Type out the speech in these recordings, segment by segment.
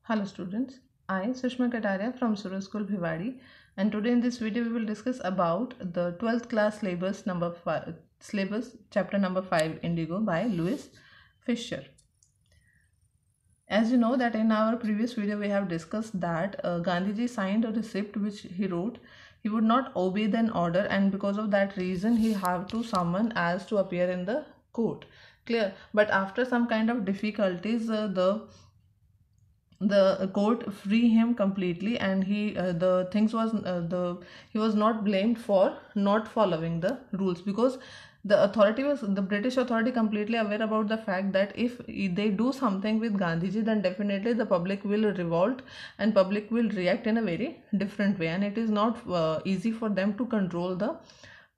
Hello students, I Sushma Kataria from Surya School Bhiwadi, and today in this video we will discuss about the 12th class syllabus chapter number 5 Indigo by Louis Fisher. As you know that in our previous video we have discussed that Gandhiji signed a receipt which he wrote he would not obey the order, and because of that reason he have to summon as to appear in the court. Clear? But after some kind of difficulties the court free him completely, and the things was the he was not blamed for not following the rules, because the British authority completely aware about the fact that if they do something with Gandhiji, then definitely the public will revolt and public will react in a very different way, and it is not easy for them to control the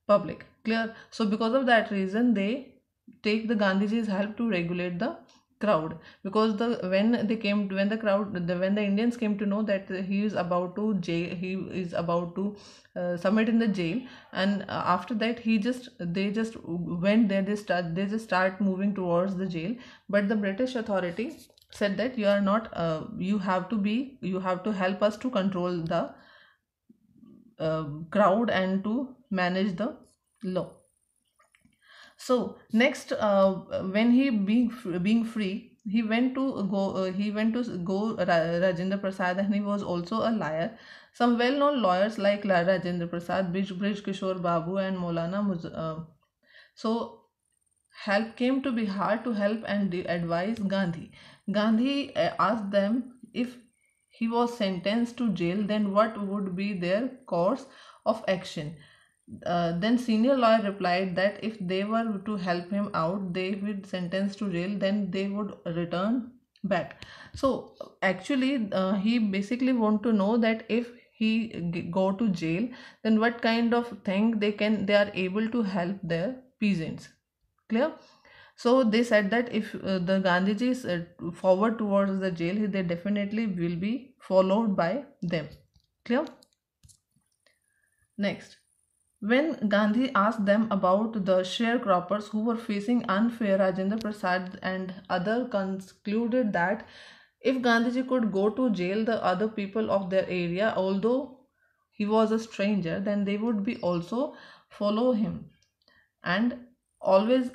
public. Clear? So because of that reason they take the Gandhiji's help to regulate the crowd, because when the Indians came to know that he is about to submit in the jail, and after that they just went there, they just start moving towards the jail. But the British authority said that you are not you have to help us to control the crowd and to manage the law. So next, when he being free, he went to go Rajendra Prasad, and he was also a lawyer. Some well-known lawyers like Rajendra Prasad, Brij Kishore Babu, and Maulana so help came to Bihar to help and advise Gandhi. Gandhi asked them if he was sentenced to jail, then what would be their course of action. Then senior lawyer replied that if they were to help him out, they would sentence to jail, then they would return back. So actually he basically want to know that if he go to jail, then what kind of thing they are able to help their peasants. Clear? So they said that if the Gandhiji is forward towards the jail, they definitely will be followed by them. Clear? Next, when Gandhi asked them about the sharecroppers who were facing unfair, Rajendra Prasad and other concluded that if Gandhiji could go to jail, the other people of their area, although he was a stranger, then they would be also follow him, and always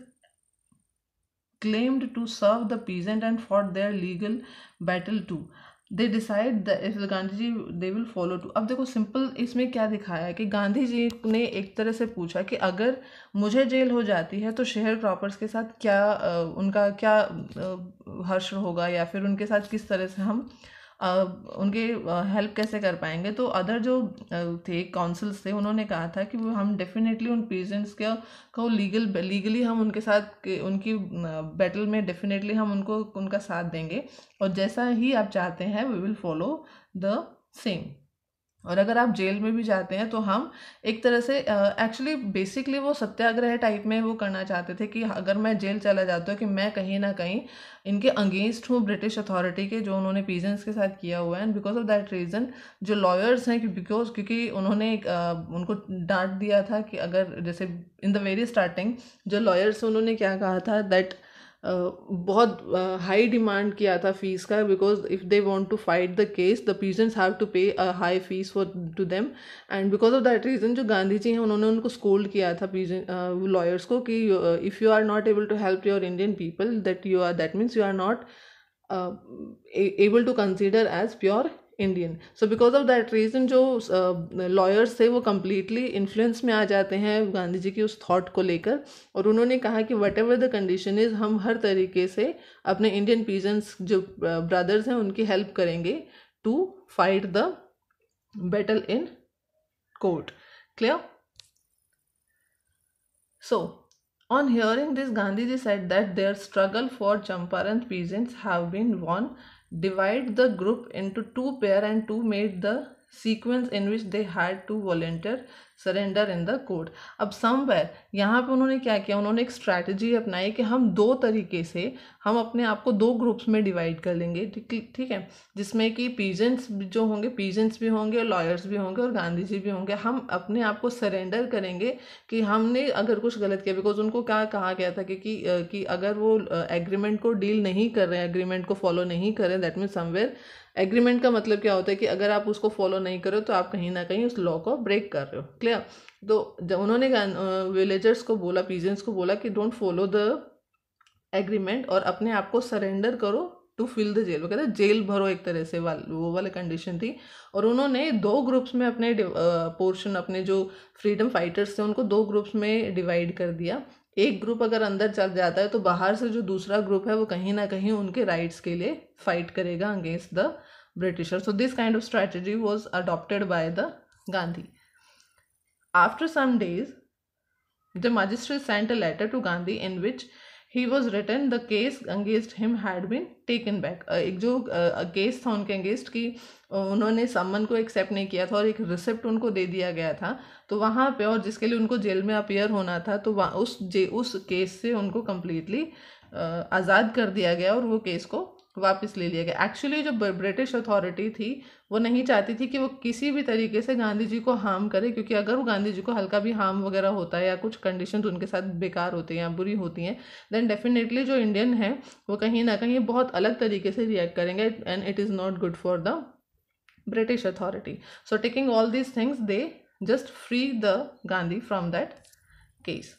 claimed to serve the peasant and fought their legal battle too. They decide the if Gandhi ji they will follow too. अब देखो simple इसमें क्या दिखाया है कि गांधी जी ने एक तरह से पूछा कि अगर मुझे जेल हो जाती है तो शहर क्रॉपर्स के साथ क्या उनका क्या हर्ष होगा, या फिर उनके साथ किस तरह से हम उनके हेल्प कैसे कर पाएंगे. तो अदर जो थे काउंसिल्स थे उन्होंने कहा था कि वो हम डेफिनेटली उन पेजेंट्स को लीगली हम उनके साथ उनकी बैटल में डेफिनेटली हम उनका साथ देंगे, और जैसा ही आप चाहते हैं we will follow the same. और अगर आप जेल में भी जाते हैं तो हम एक तरह से एक्चुअली बेसिकली वो सत्याग्रह टाइप में वो करना चाहते थे कि अगर मैं जेल चला जाता हूँ कि मैं कहीं ना कहीं इनके अगेंस्ट हूँ ब्रिटिश अथॉरिटी के, जो उन्होंने पीजेंट्स के साथ किया हुआ है. And because of that reason जो लॉयर्स हैं क्योंकि उन्होंने उनको डांट दिया था कि अगर जैसे इन द वेरी स्टार्टिंग जो लॉयर्स उन्होंने क्या कहा था दैट बहुत हाई डिमांड किया था फीस का, because if they want to fight the case the peasants have to pay a high fees for to them. And because of that reason जो गांधी जी हैं उन्होंने उनको स्कोल्ड किया था लॉयर्स को कि if you are not able to help your Indian people that means you are not able to consider as pure Indian. So because of that reason जो lawyers थे वो कम्प्लीटली इन्फ्लुएंस में आ जाते हैं गांधी जी की उस थॉट को लेकर, और उन्होंने कहा कि what ever the condition is हम हर तरीके से अपने इंडियन पीजेंट्स जो ब्रदर्स हैं उनकी हेल्प करेंगे to fight the battle in court. Clear? So on hearing this, Gandhiji said that their struggle for Champaran peasants have been won. Divide the group into two pair and two made the sequence in which they had to volunteer surrender in the court. अब somewhere यहाँ पे उन्होंने क्या किया, उन्होंने एक strategy अपनाई कि हम दो तरीके से हम अपने आप को दो ग्रुप्स में डिवाइड कर लेंगे, ठीक है, जिसमें कि पीजेंट्स जो होंगे, पीजेंट्स भी होंगे, लॉयर्स भी होंगे और गांधी जी भी होंगे। हम अपने आप को सरेंडर करेंगे कि हमने अगर कुछ गलत किया, बिकॉज उनको क्या कहा गया था कि अगर वो एग्रीमेंट को डील नहीं कर रहे हैं, एग्रीमेंट को फॉलो नहीं कर रहे हैं, दैट मीन्स समवेयर एग्रीमेंट का मतलब क्या होता है कि अगर आप उसको फॉलो नहीं करो तो आप कहीं ना कहीं उस लॉ को ब्रेक कर रहे हो। क्लियर? तो जब उन्होंने विलेजर्स को बोला, पीजेंट्स को बोला कि डोंट फॉलो द एग्रीमेंट और अपने आप को सरेंडर करो टू फिल द जेल, वो कहते हैं जेल भरो एक तरह से, वो वाली कंडीशन थी। और उन्होंने दो ग्रुप्स में अपने पोर्शन, अपने जो फ्रीडम फाइटर्स थे उनको दो ग्रुप्स में डिवाइड कर दिया। एक ग्रुप अगर अंदर चल जाता है तो बाहर से जो दूसरा ग्रुप है वो कहीं ना कहीं उनके राइट्स के लिए फाइट करेगा against the Britisher. So this kind of strategy was adopted by the Gandhi. After some days the magistrate sent a letter to Gandhi in which he was written the case against him had been taken back। एक जो case था उनके against कि उन्होंने सम्मन को accept नहीं किया था और एक रिसिप्ट उनको दे दिया गया था, तो वहाँ पे, और जिसके लिए उनको जेल में अपीयर होना था, तो उस केस से उनको कम्प्लीटली आज़ाद कर दिया गया और वो केस को वापस ले लिया गया। एक्चुअली जो ब्रिटिश अथॉरिटी थी वो नहीं चाहती थी कि वो किसी भी तरीके से गांधी जी को हार्म करे, क्योंकि अगर वो गांधी जी को हल्का भी हार्म वगैरह होता है या कुछ कंडीशंस उनके साथ बेकार होती हैं या बुरी होती हैं, देन डेफिनेटली जो इंडियन है वो कहीं ना कहीं बहुत अलग तरीके से रिएक्ट करेंगे and it is not good for the British authority. So taking all these things they just free the Gandhi from that case.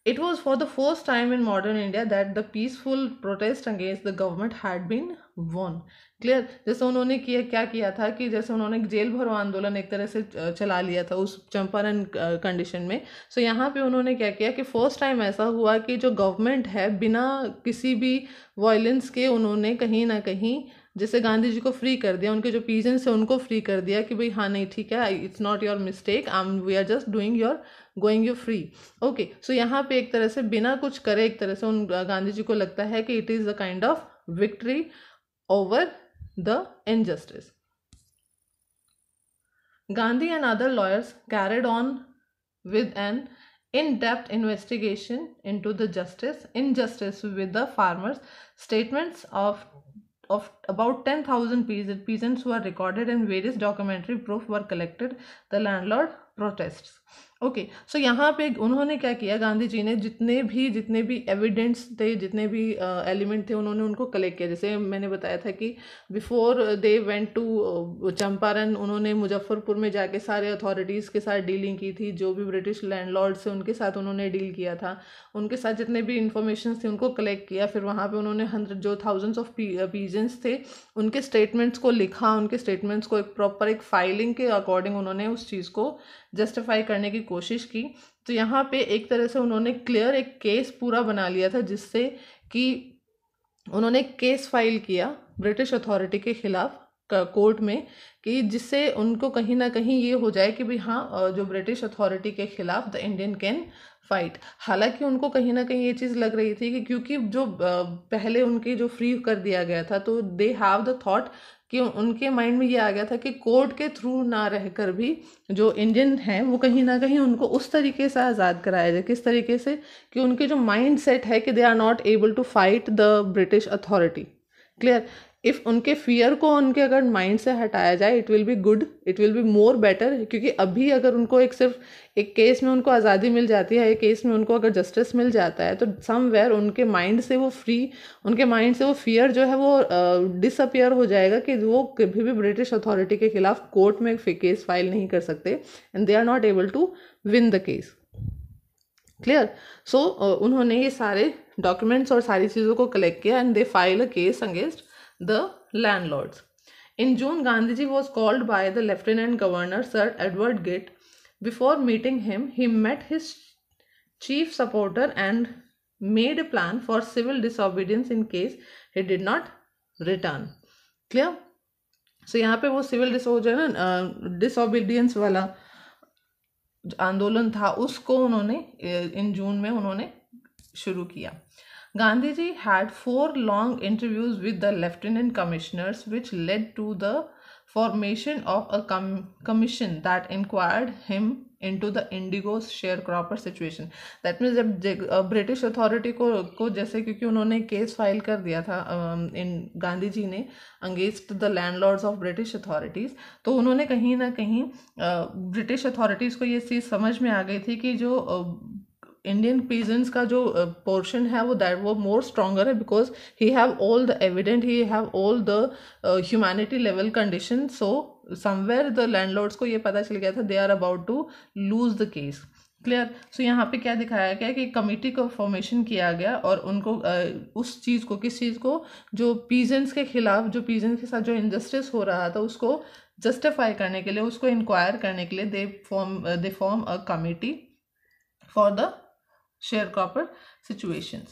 It was for the first time in modern India that the peaceful protest against the government had been won. Clear? जैसे उन्होंने क्या किया था कि जैसे उन्होंने jail भरो आंदोलन एक तरह से चला लिया था उस चंपारण कंडीशन में। सो यहाँ पे उन्होंने क्या किया कि फर्स्ट टाइम ऐसा हुआ कि जो गवर्नमेंट है बिना किसी भी वायलेंस के उन्होंने कहीं ना कहीं जैसे गांधी जी को फ्री कर दिया, उनके जो पीजेंट्स है उनको फ्री कर दिया कि भाई हाँ नहीं ठीक है, it's not your mistake, we are just doing your going you free. Okay, so यहाँ पे एक तरह से बिना कुछ करे एक तरह से उन गांधी जी को लगता है कि it is a kind of victory over the injustice. Gandhi and other lawyers carried on with an in-depth investigation into the injustice with the farmers. Statements of about 10,000 peasants were recorded and various documentary proof were collected. The landlord protests. Okay, so यहाँ पे उन्होंने क्या किया, गांधी जी ने जितने भी evidence थे, जितने भी एलिमेंट थे, उन्होंने उनको कलेक्ट किया। जैसे मैंने बताया था कि before they went to Champaran, उन्होंने मुजफ्फरपुर में जाके सारे अथॉरिटीज़ के साथ डीलिंग की थी, जो भी ब्रिटिश लैंडलॉर्ड से उनके साथ उन्होंने डील किया था, उनके साथ जितने भी इंफॉर्मेशन थे उनको कलेक्ट किया। फिर वहाँ पे उन्होंने जो थाउजेंड्स ऑफ पीजेंट्स थे उनके स्टेटमेंट्स को लिखा, उनके स्टेटमेंट्स को एक प्रॉपर एक फाइलिंग के अकॉर्डिंग उन्होंने उस चीज़ को जस्टिफाई करने की कोशिश की। तो यहाँ पे एक तरह से उन्होंने क्लियर एक केस पूरा बना लिया था, जिससे कि उन्होंने एक केस फाइल किया ब्रिटिश अथॉरिटी के खिलाफ कोर्ट में, कि जिससे उनको कहीं ना कहीं ये हो जाए कि भाई हाँ, जो ब्रिटिश अथॉरिटी के खिलाफ द इंडियन कैन फाइट। हालांकि उनको कहीं ना कहीं ये चीज़ लग रही थी कि क्योंकि जो पहले उनके जो फ्री कर दिया गया था, तो दे हैव द थॉट कि उनके माइंड में ये आ गया था कि कोर्ट के थ्रू ना रहकर भी जो इंडियन हैं वो कहीं ना कहीं उनको उस तरीके से आज़ाद कराया जाए। किस तरीके से? कि उनके जो माइंड सेट है कि they are not able to fight the British authority. Clear? If उनके फियर को उनके अगर माइंड से हटाया जाए, it will be good, it will be more better. क्योंकि अभी अगर उनको सिर्फ एक केस में उनको आज़ादी मिल जाती है, एक केस में उनको अगर जस्टिस मिल जाता है, तो समवेयर उनके माइंड से वो उनके माइंड से वो फियर जो है वो डिसअपियर हो जाएगा कि वो कभी भी ब्रिटिश अथॉरिटी के खिलाफ कोर्ट में केस फाइल नहीं कर सकते, and they are not able to win the case. Clear? So उन्होंने ये सारे डॉक्यूमेंट्स और सारी चीज़ों को कलेक्ट किया and they file a case against the landlords. In June, Gandhiji was called by the Lieutenant Governor Sir Edward Gitt. Before meeting him, he met his chief supporter and made a plan for civil disobedience in case he did not return. Clear? So यहाँ पे वो civil disobedience वाला आंदोलन था, उसको उन्होंने इन जून में उन्होंने शुरू किया। Gandhiji had 4 long interviews with the lieutenant commissioners, which led to the formation of a commission that inquired him into the indigo sharecropper situation. That means जब ब्रिटिश अथॉरिटी को जैसे, क्योंकि उन्होंने केस फाइल कर दिया था इन गांधी जी ने against the landlords of British authorities, तो उन्होंने कहीं ना कहीं ब्रिटिश अथॉरिटीज़ को ये चीज़ समझ में आ गई थी कि जो इंडियन पीजेंट्स का जो पोर्शन है वो मोर स्ट्रॉन्गर है, because he have all the evident, he have all the humanity level condition. So somewhere the landlords को ये पता चल गया था they are about to lose the case. Clear. So यहाँ पे क्या दिखाया गया कि कमिटी का फॉर्मेशन किया गया और उनको उस चीज़ को, किस चीज़ को, जो पीजेंट्स के खिलाफ, जो पीजेंट्स के साथ जो इनजस्टिस हो रहा था उसको जस्टिफाई करने के लिए, उसको इंक्वायर करने के लिए they form a committee for the sharecropper situations.